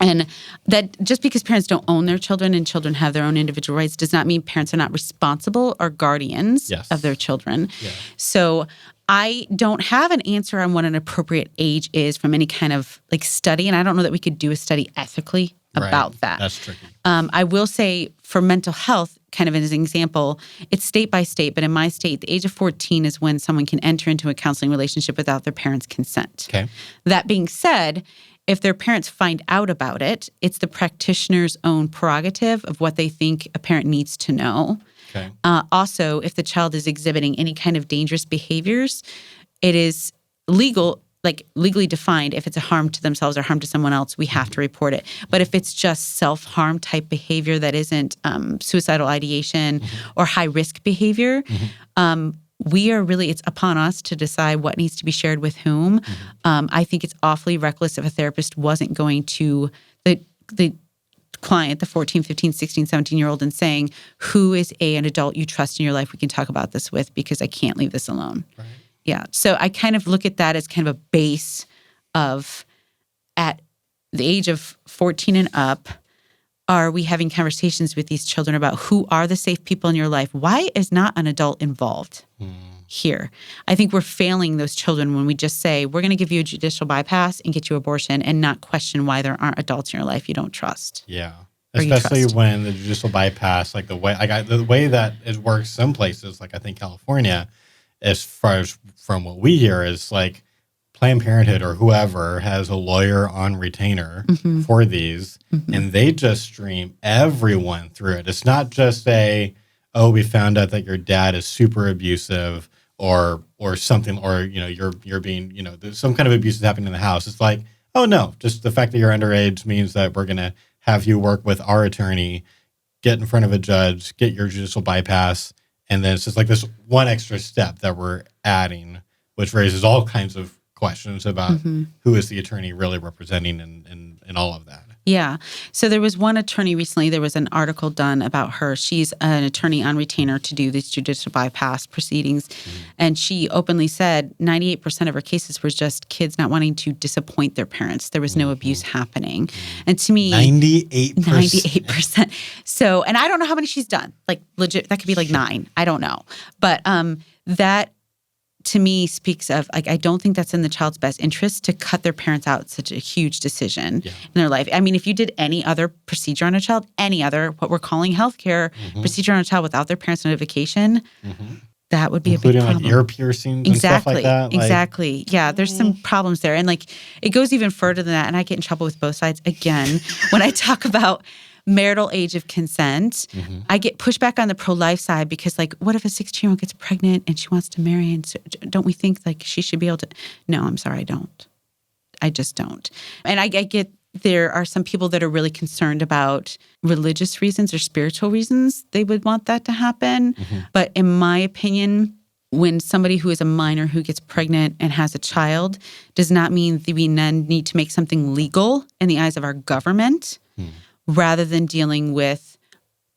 And that just because parents don't own their children and children have their own individual rights does not mean parents are not responsible or guardians of their children. So I don't have an answer on what an appropriate age is from any kind of like study. And I don't know that we could do a study ethically about that. That's tricky. I will say for mental health, kind of as an example, it's state by state, but in my state, the age of 14 is when someone can enter into a counseling relationship without their parents' consent. Okay. That being said, if their parents find out about it, it's the practitioner's own prerogative of what they think a parent needs to know. Okay. Also, if the child is exhibiting any kind of dangerous behaviors, it is legally defined. If it's a harm to themselves or harm to someone else, we have to report it. But if it's just self-harm type behavior that isn't suicidal ideation or high-risk behavior, it's upon us to decide what needs to be shared with whom. I think it's awfully reckless if a therapist wasn't going to the client, the 14, 15, 16, 17-year-old, and saying, who is an adult you trust in your life we can talk about this with because I can't leave this alone. Right. Yeah. So I kind of look at that as kind of a base of at the age of 14 and up, are we having conversations with these children about who are the safe people in your life? Why is not an adult involved here? I think we're failing those children when we just say, we're going to give you a judicial bypass and get you abortion and not question why there aren't adults in your life you don't trust. Yeah. Especially when the judicial bypass, like the way that it works some places, like I think California, as far as from what we hear, is like Planned Parenthood or whoever has a lawyer on retainer for these, and they just stream everyone through it. It's not just we found out that your dad is super abusive or something, or you're being there's some kind of abuse is happening in the house. It's like, oh no, just the fact that you're underage means that we're gonna have you work with our attorney, get in front of a judge, get your judicial bypass. And then it's just like this one extra step that we're adding, which raises all kinds of questions about who is the attorney really representing and all of that. Yeah. So there was one attorney recently, there was an article done about her. She's an attorney on retainer to do these judicial bypass proceedings. And she openly said 98% of her cases were just kids not wanting to disappoint their parents. There was no abuse happening. And to me, 98%. 98%. So, and I don't know how many she's done. Like legit, that could be like 9. I don't know. But that to me speaks of, like, I don't think that's in the child's best interest to cut their parents out such a huge decision in their life. I mean, if you did any other procedure on a child, any other, what we're calling healthcare procedure on a child without their parents' notification, that would be including a big problem. Like ear piercings and stuff like that. Exactly. Yeah, there's some problems there. And like, it goes even further than that. And I get in trouble with both sides again when I talk about marital age of consent. I get pushback on the pro-life side because, like, what if a 16-year-old gets pregnant and she wants to marry? And so, don't we think like she should be able to? No, I'm sorry, I don't. I just don't. And I get there are some people that are really concerned about religious reasons or spiritual reasons they would want that to happen. But in my opinion, when somebody who is a minor who gets pregnant and has a child does not mean that we then need to make something legal in the eyes of our government. Rather than dealing with,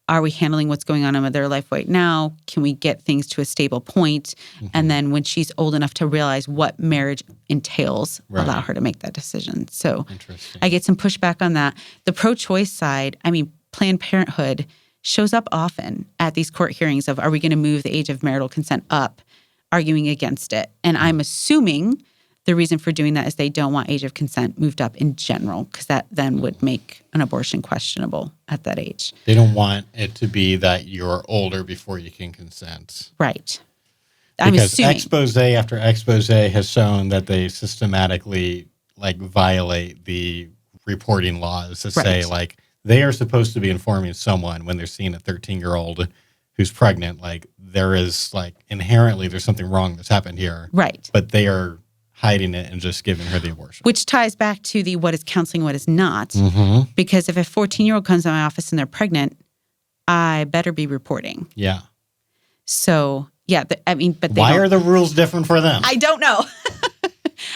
are we handling what's going on in their life right now? Can we get things to a stable point? And then when she's old enough to realize what marriage entails, allow her to make that decision. So I get some pushback on that. The pro-choice side, I mean, Planned Parenthood shows up often at these court hearings of, are we going to move the age of marital consent up, arguing against it. And I'm assuming the reason for doing that is they don't want age of consent moved up in general, because that then would make an abortion questionable at that age. They don't want it to be that you're older before you can consent. Right. I'm assuming. Expose after expose has shown that they systematically like violate the reporting laws to say like they are supposed to be informing someone when they're seeing a 13-year-old who's pregnant. Like there is like inherently there's something wrong that's happened here. Right. But they are hiding it and just giving her the abortion. Which ties back to the what is counseling, what is not. Because if a 14-year-old comes to my office and they're pregnant, I better be reporting. Yeah. So, yeah, I mean, but why are the rules different for them? I don't know.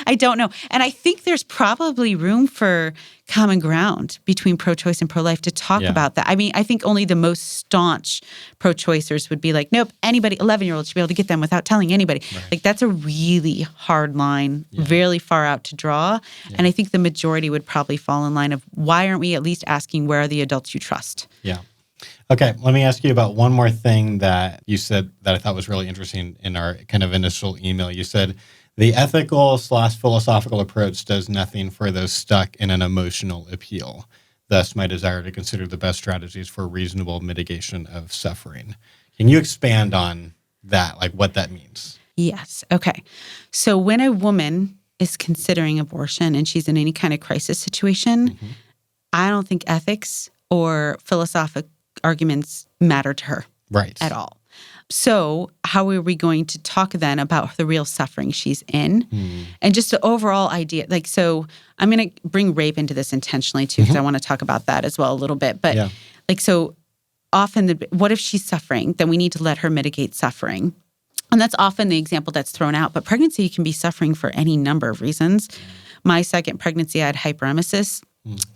I don't know. And I think there's probably room for common ground between pro-choice and pro-life to talk about that. I mean, I think only the most staunch pro-choicers would be like, nope, anybody, 11-year-olds should be able to get them without telling anybody. Like, that's a really hard line, very far out to draw. And I think the majority would probably fall in line of, why aren't we at least asking, where are the adults you trust? Yeah. Okay, let me ask you about one more thing that you said that I thought was really interesting in our kind of initial email. You said, the ethical/philosophical approach does nothing for those stuck in an emotional appeal. Thus, my desire to consider the best strategies for reasonable mitigation of suffering. Can you expand on that, like what that means? Yes. Okay. So when a woman is considering abortion and she's in any kind of crisis situation, I don't think ethics or philosophic arguments matter to her at all. So how are we going to talk then about the real suffering she's in? And just the overall idea, like, so I'm going to bring rape into this intentionally too, because I want to talk about that as well a little bit. But like, so often, what if she's suffering? Then we need to let her mitigate suffering. And that's often the example that's thrown out. But pregnancy can be suffering for any number of reasons. My second pregnancy, I had hyperemesis.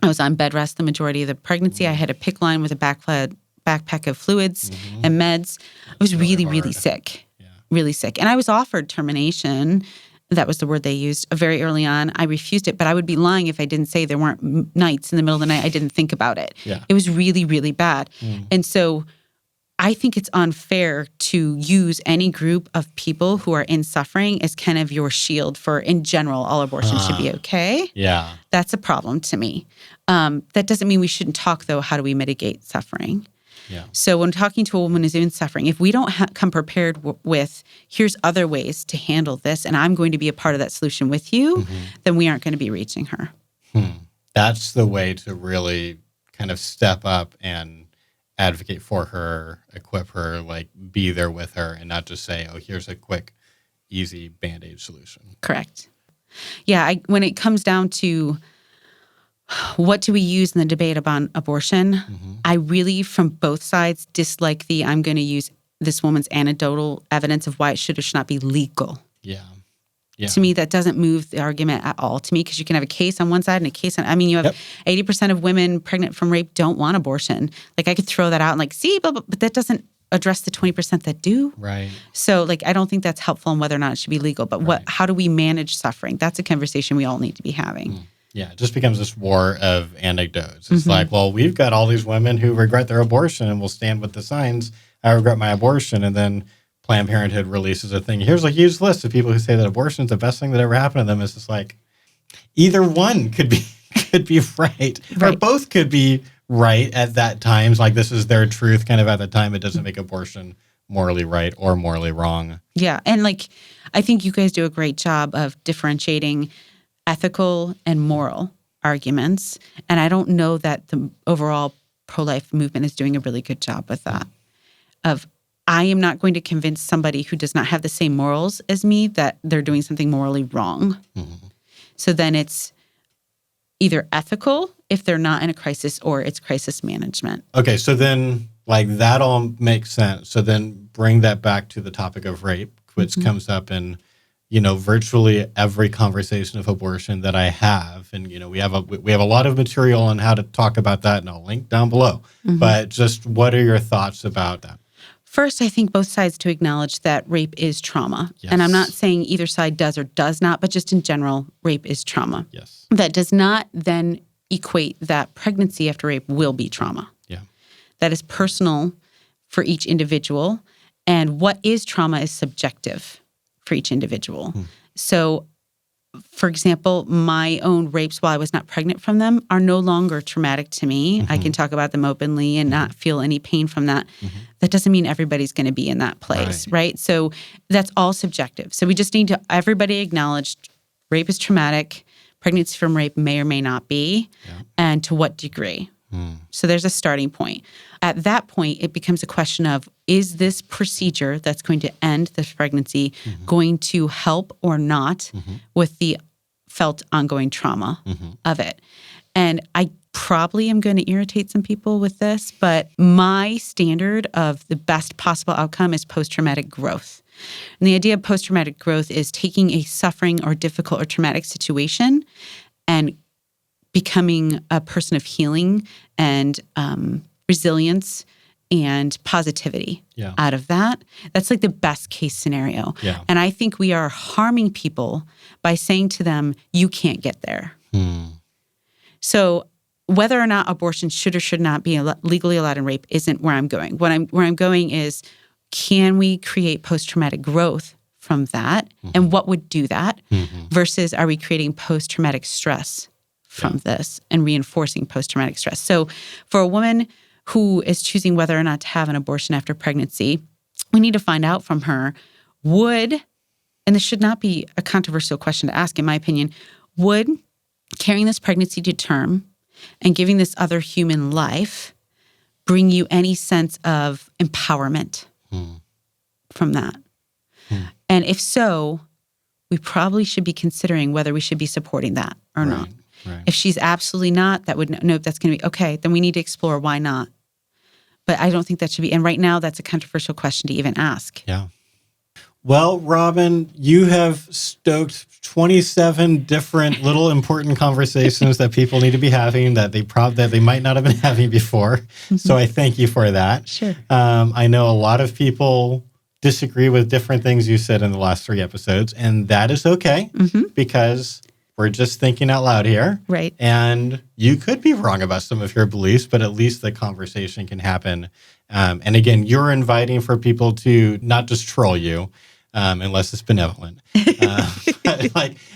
I was on bed rest the majority of the pregnancy. I had a PICC line with a backpack of fluids and meds. I was really, really sick, really sick. And I was offered termination. That was the word they used very early on. I refused it, but I would be lying if I didn't say there weren't nights in the middle of the night I didn't think about it. It was really, really bad. And so I think it's unfair to use any group of people who are in suffering as kind of your shield for, in general, all abortions should be okay. That's a problem to me. That doesn't mean we shouldn't talk, though, how do we mitigate suffering? So when talking to a woman who's in suffering, if we don't come prepared with, here's other ways to handle this, and I'm going to be a part of that solution with you, then we aren't going to be reaching her. That's the way to really kind of step up and advocate for her, equip her, like be there with her, and not just say, oh, here's a quick, easy Band-Aid solution. Correct. Yeah, when it comes down to what do we use in the debate about abortion, I really, from both sides, dislike I'm going to use this woman's anecdotal evidence of why it should or should not be legal. Yeah. To me, that doesn't move the argument at all to me, because you can have a case on one side and a case on, I mean, you have 80% of women pregnant from rape don't want abortion. Like, I could throw that out and like, see, blah, blah, but that doesn't address the 20% that do. Right. So like, I don't think that's helpful in whether or not it should be legal, but how do we manage suffering? That's a conversation we all need to be having. Yeah, it just becomes this war of anecdotes. It's like, well, we've got all these women who regret their abortion and will stand with the signs, I regret my abortion. And then Planned Parenthood releases a thing. Here's a huge list of people who say that abortion is the best thing that ever happened to them. It's just like, either one could be right, or both could be right at that time. Like, this is their truth kind of at the time. It doesn't make abortion morally right or morally wrong. Yeah. And like, I think you guys do a great job of differentiating ethical and moral arguments. And I don't know that the overall pro-life movement is doing a really good job with that. I am not going to convince somebody who does not have the same morals as me that they're doing something morally wrong. So then it's either ethical if they're not in a crisis, or it's crisis management. Okay, so then like that all makes sense. So then bring that back to the topic of rape, which comes up in, virtually every conversation of abortion that I have. And, we have a lot of material on how to talk about that, and I'll link down below. But just what are your thoughts about that? First, I think both sides to acknowledge that rape is trauma. Yes. And I'm not saying either side does or does not, but just in general, rape is trauma. Yes. That does not then equate that pregnancy after rape will be trauma. Yeah. That is personal for each individual. And what is trauma is subjective for each individual. So, for example, my own rapes while I was not pregnant from them are no longer traumatic to me. I can talk about them openly and not feel any pain from that. That doesn't mean everybody's going to be in that place, right? So that's all subjective. So we just need to, everybody acknowledge rape is traumatic. Pregnancy from rape may or may not be, and to what degree. So there's a starting point. At that point, it becomes a question of, is this procedure that's going to end this pregnancy going to help or not with the felt ongoing trauma of it? And I probably am going to irritate some people with this, but my standard of the best possible outcome is post-traumatic growth. And the idea of post-traumatic growth is taking a suffering or difficult or traumatic situation and becoming a person of healing and resilience and positivity out of that. That's like the best case scenario. Yeah. And I think we are harming people by saying to them, you can't get there. So whether or not abortion should or should not be legally allowed in rape isn't where I'm going. Where I'm going is, can we create post-traumatic growth from that? And what would do that? Versus, are we creating post-traumatic stress from this and reinforcing post-traumatic stress? So for a woman who is choosing whether or not to have an abortion after pregnancy, we need to find out from her, and this should not be a controversial question to ask in my opinion, would carrying this pregnancy to term and giving this other human life bring you any sense of empowerment from that? And if so, we probably should be considering whether we should be supporting that or not. Right. If she's absolutely not, that would nope, that's going to be okay. Then we need to explore why not. But I don't think that should be. And right now, that's a controversial question to even ask. Yeah. Well, Robin, you have stoked 27 different little important conversations that people need to be having that they might not have been having before. So I thank you for that. Sure. I know a lot of people disagree with different things you said in the last 3 episodes, and that is okay because we're just thinking out loud here. Right. And you could be wrong about some of your beliefs, but at least the conversation can happen. And again, you're inviting for people to not just troll you, unless it's benevolent.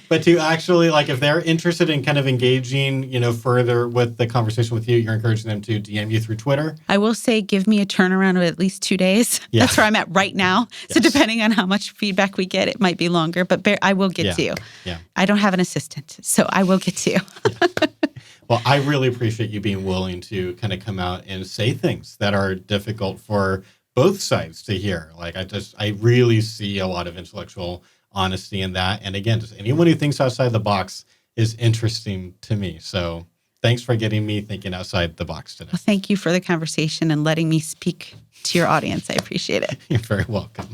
But to actually, if they're interested in kind of engaging, further with the conversation with you, you're encouraging them to DM you through Twitter. I will say, give me a turnaround of at least 2 days. Yeah. That's where I'm at right now. So depending on how much feedback we get, it might be longer, but I will get to you. Yeah. I don't have an assistant, so I will get to you. Well, I really appreciate you being willing to kind of come out and say things that are difficult for both sides to hear. I really see a lot of intellectual honesty in that. And again, just anyone who thinks outside the box is interesting to me. So thanks for getting me thinking outside the box today. Well, thank you for the conversation and letting me speak to your audience. I appreciate it. You're very welcome.